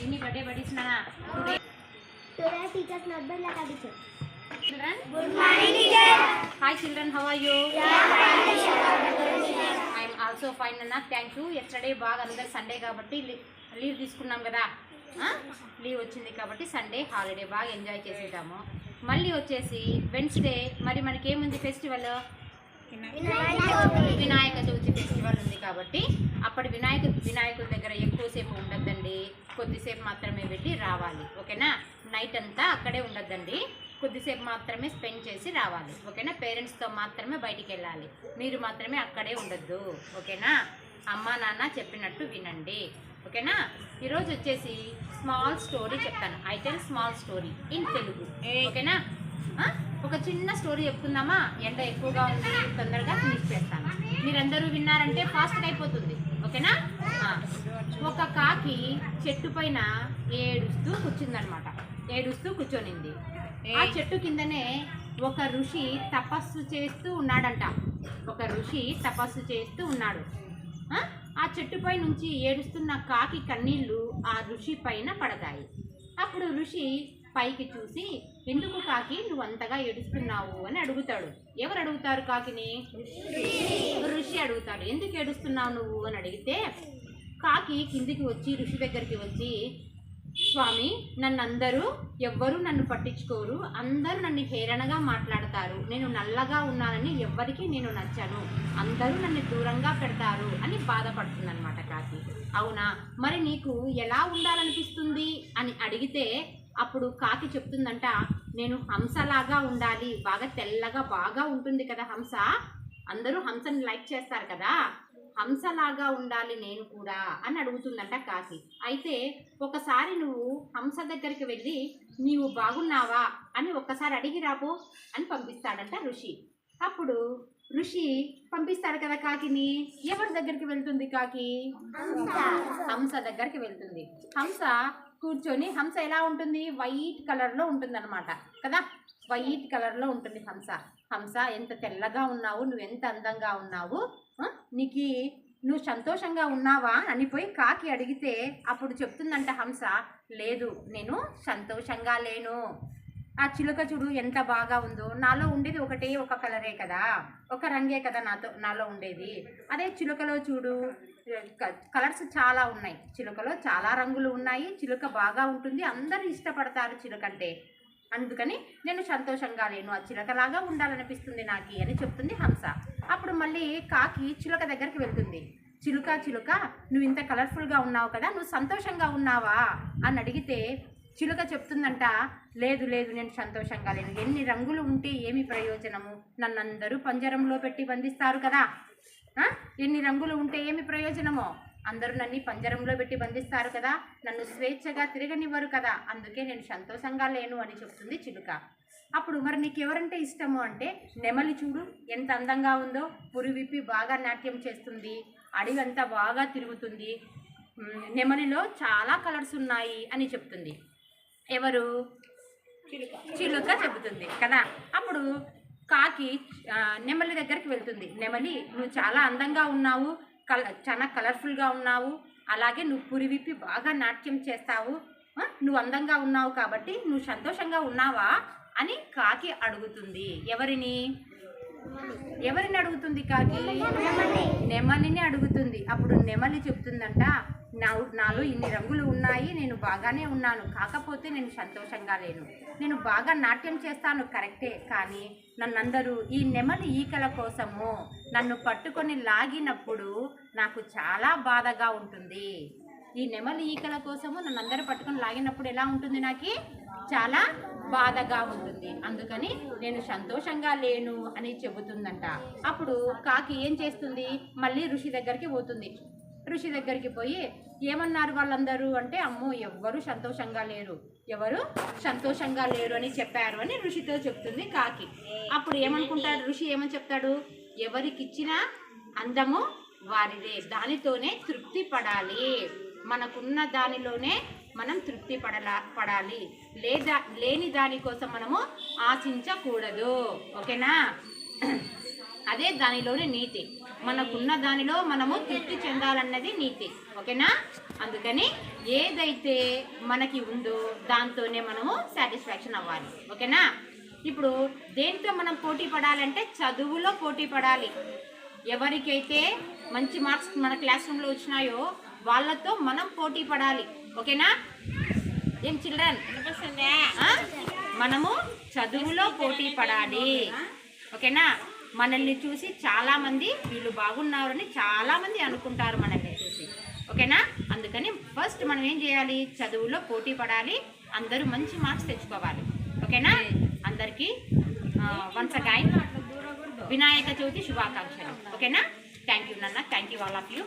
Any birthday buddies na today? Today teachers not bad like a teacher. Children? Good morning, teacher. Hi children, how are you? Yeah, I am also fine Nana. Thank you. Yesterday బాగా అందరూ Sunday కాబట్టి leave తీసుకున్నాం కదా. Leave వచ్చింది కాబట్టి Sunday holiday బాగా enjoy చేసేద్దాము. మళ్ళీ వచ్చేసి వెన్స్డే మరి మనకి ఏముంది ఫెస్టివల్? వినాయక చవితి ఫెస్టివల్ ఉంది కాబట్టి అప్పటి వినాయకుడి దగ్గర ఎక్కువసేపు ఉండద్దండి, కొద్దిసేపు మాత్రమే వెళ్ళి రావాలి. ఓకేనా? నైట్ అంతా అక్కడే ఉండద్దండి, కొద్దిసేపు మాత్రమే స్పెండ్ చేసి రావాలి. ఓకేనా? పేరెంట్స్తో మాత్రమే బయటికి వెళ్ళాలి, మీరు మాత్రమే అక్కడే ఉండద్దు. ఓకేనా? అమ్మ నాన్న చెప్పినట్టు వినండి. ఓకేనా? ఈరోజు వచ్చేసి స్మాల్ స్టోరీ చెప్తాను. I tell small story in Telugu. ఓకేనా? ఒక చిన్న స్టోరీ చెప్పుకుందామా? ఎండ ఎక్కువగా ఉంది, తొందరగా ఫినిష్ చేస్తాను. మీరందరూ విన్నారంటే ఫాస్ట్గా అయిపోతుంది. ఓకేనా? ఒక కాకి చెట్టు పైన ఏడుస్తూ కూర్చుందనమాట. ఏడుస్తూ కూర్చొనింది. ఆ చెట్టు కిందనే ఒక ఋషి తపస్సు చేస్తూ ఉన్నాడంట. ఒక ఋషి తపస్సు చేస్తూ ఉన్నాడు. ఆ చెట్టుపై నుంచి ఏడుస్తున్న కాకి కన్నీళ్లు ఆ ఋషి పైన పడతాయి. అప్పుడు ఋషి పైకి చూసి, ఎందుకు కాకి నువ్వు అంతగా ఏడుస్తున్నావు అని అడుగుతాడు. ఎవరు అడుగుతారు కాకిని? ఋషి అడుగుతాడు. ఎందుకు ఏడుస్తున్నావు నువ్వు అని అడిగితే కాకి కిందికి వచ్చి ఋషి దగ్గరికి వచ్చి, స్వామి, ఎవ్వరూ నన్ను పట్టించుకోరు, అందరూ నన్ను హేళనగా మాట్లాడతారు, నేను నల్లగా ఉన్నానని ఎవ్వరికీ నేను నచ్చను, అందరూ నన్ను దూరంగా పెడతారు అని బాధపడుతుందన్నమాట కాకి. అవునా, మరి నీకు ఎలా ఉండాలనిపిస్తుంది అని అడిగితే అప్పుడు కాకి చెప్తుందంట, నేను హంసలాగా ఉండాలి, బాగా తెల్లగా బాగా ఉంటుంది కదా హంస, అందరూ హంసని లైక్ చేస్తారు కదా, హంసలాగా ఉండాలి నేను కూడా అని అడుగుతుందంట కాకి. అయితే ఒకసారి నువ్వు హంస దగ్గరికి వెళ్ళి నీవు బాగున్నావా అని ఒక్కసారి అడిగి రాపో అని పంపిస్తాడంట ఋషి. అప్పుడు ఋషి పంపిస్తాడు కదా కాకిని. ఎవరి దగ్గరికి వెళ్తుంది కాకి? హంస దగ్గరికి వెళ్తుంది. హంస కూర్చొని, హంస ఎలా ఉంటుంది? వైట్ కలర్లో ఉంటుంది అనమాట కదా, వైట్ కలర్లో ఉంటుంది హంస. హంస, ఎంత తెల్లగా ఉన్నావు, నువ్వు ఎంత అందంగా ఉన్నావు, నువ్వు సంతోషంగా ఉన్నావా అని పోయి కాకి అడిగితే అప్పుడు చెప్తుందంట హంస, లేదు, నేను సంతోషంగా లేను. ఆ చిలుక చూడు ఎంత బాగా ఉందో, నాలో ఉండేది ఒక కలరే కదా, ఒక రంగే కదా నాలో ఉండేది. అదే చిలుకలో చూడు, కలర్స్ చాలా ఉన్నాయి, చిలుకలో చాలా రంగులు ఉన్నాయి, చిలుక బాగా ఉంటుంది, అందరూ ఇష్టపడతారు చిలుకంటే, అందుకని నేను సంతోషంగా లేను, ఆ చిలుకలాగా ఉండాలనిపిస్తుంది నాకు అని చెప్తుంది హంస. అప్పుడు మళ్ళీ కాకి చిలుక దగ్గరికి వెళ్తుంది. చిలుక, నువ్వు ఇంత కలర్ఫుల్గా ఉన్నావు కదా, నువ్వు సంతోషంగా ఉన్నావా అని అడిగితే చిలుక చెప్తుందంట, లేదు, నేను సంతోషంగా లేను, ఎన్ని రంగులు ఉంటే ఏమి ప్రయోజనము, నన్ను అందరూ పంజరంలో పెట్టి బంధిస్తారు కదా, ఎన్ని రంగులు ఉంటే ఏమి ప్రయోజనమో, అందరూ నన్ను పంజరంలో పెట్టి బంధిస్తారు కదా, నన్ను స్వేచ్ఛగా తిరగనివ్వరు కదా, అందుకే నేను సంతోషంగా లేను అని చెప్తుంది చిలుక. అప్పుడు మరి నీకు ఎవరంటే ఇష్టము అంటే, నెమలి చూడు ఎంత అందంగా ఉందో, పురి విప్పి బాగా నాట్యం చేస్తుంది, అడవంతా బాగా తిరుగుతుంది, నెమలిలో చాలా కలర్స్ ఉన్నాయి అని చెప్తుంది. ఎవరు? చిలుక చెబుతుంది కదా. అప్పుడు కాకి నెమలి దగ్గరికి వెళ్తుంది. నెమలి, నువ్వు చాలా అందంగా ఉన్నావు, చాలా కలర్ఫుల్గా ఉన్నావు, అలాగే నువ్వు పురి విప్పి బాగా నాట్యం చేస్తావు, నువ్వు అందంగా ఉన్నావు కాబట్టి నువ్వు సంతోషంగా ఉన్నావా అని కాకి అడుగుతుంది. ఎవరిని అడుగుతుంది కాకి? నెమలిని అడుగుతుంది. అప్పుడు నెమలి చెప్తుందంట, నాలో ఇన్ని రంగులు ఉన్నాయి, నేను బాగానే ఉన్నాను, కాకపోతే నేను సంతోషంగా లేను, నేను బాగా నాట్యం చేస్తాను కరెక్టే, కానీ నన్నందరూ ఈ నెమలి ఈకల కోసము నన్ను పట్టుకొని లాగినప్పుడు నాకు చాలా బాధగా ఉంటుంది. ఈ నెమలి ఈకల కోసము నన్ను అందరూ పట్టుకొని లాగినప్పుడు ఎలా ఉంటుంది? నాకు చాలా బాధగా ఉంటుంది, అందుకని నేను సంతోషంగా లేను అని చెబుతుందంట. అప్పుడు కాకి ఏం చేస్తుంది? మళ్ళీ ఋషి దగ్గరికి పోతుంది. ఋషి దగ్గరికి పోయి, ఏమన్నారు వాళ్ళందరూ అంటే, అమ్మో, ఎవరు సంతోషంగా లేరు అని చెప్పారు అని ఋషితో చెప్తుంది కాకి. అప్పుడు ఏమనుకుంటాడు ఋషి? ఏమని చెప్తాడు? ఎవరికిచ్చిన అందము వారిదే, దానితోనే తృప్తి పడాలి, మనకున్న దానిలోనే మనం తృప్తి పడాలి, లేని దానికోసం మనము ఆశించకూడదు. ఓకేనా? అదే దానిలోని నీతి. మనకున్న దానిలో మనము తృప్తి చెందాలన్నది నీతి, ఓకేనా? అందుకని ఏదైతే మనకి ఉందో దాంతోనే మనము సాటిస్ఫాక్షన్ అవ్వాలి, ఓకేనా? ఇప్పుడు దేంతో మనం పోటీ పడాలంటే చదువులో పోటీ పడాలి. ఎవరికైతే మంచి మార్క్స్ మన క్లాస్ రూమ్లో వచ్చినాయో వాళ్ళతో మనం పోటీ పడాలి, ఓకేనా? ఏం చిల్డ్రన్, మనము చదువులో పోటీ పడాలి, ఓకేనా? మనల్ని చూసి చాలామంది వీళ్ళు బాగున్నారని చాలామంది అనుకుంటారు మనల్ని చూసి, ఓకేనా? అందుకని ఫస్ట్ మనం ఏం చేయాలి, చదువులో పోటీ పడాలి, అందరూ మంచి మార్క్స్ తెచ్చుకోవాలి, ఓకేనా? అందరికీ వన్స్ అగైన్ వినాయక చవితి శుభాకాంక్షలు, ఓకేనా? థ్యాంక్ యూ నాన్న, thank you all of you.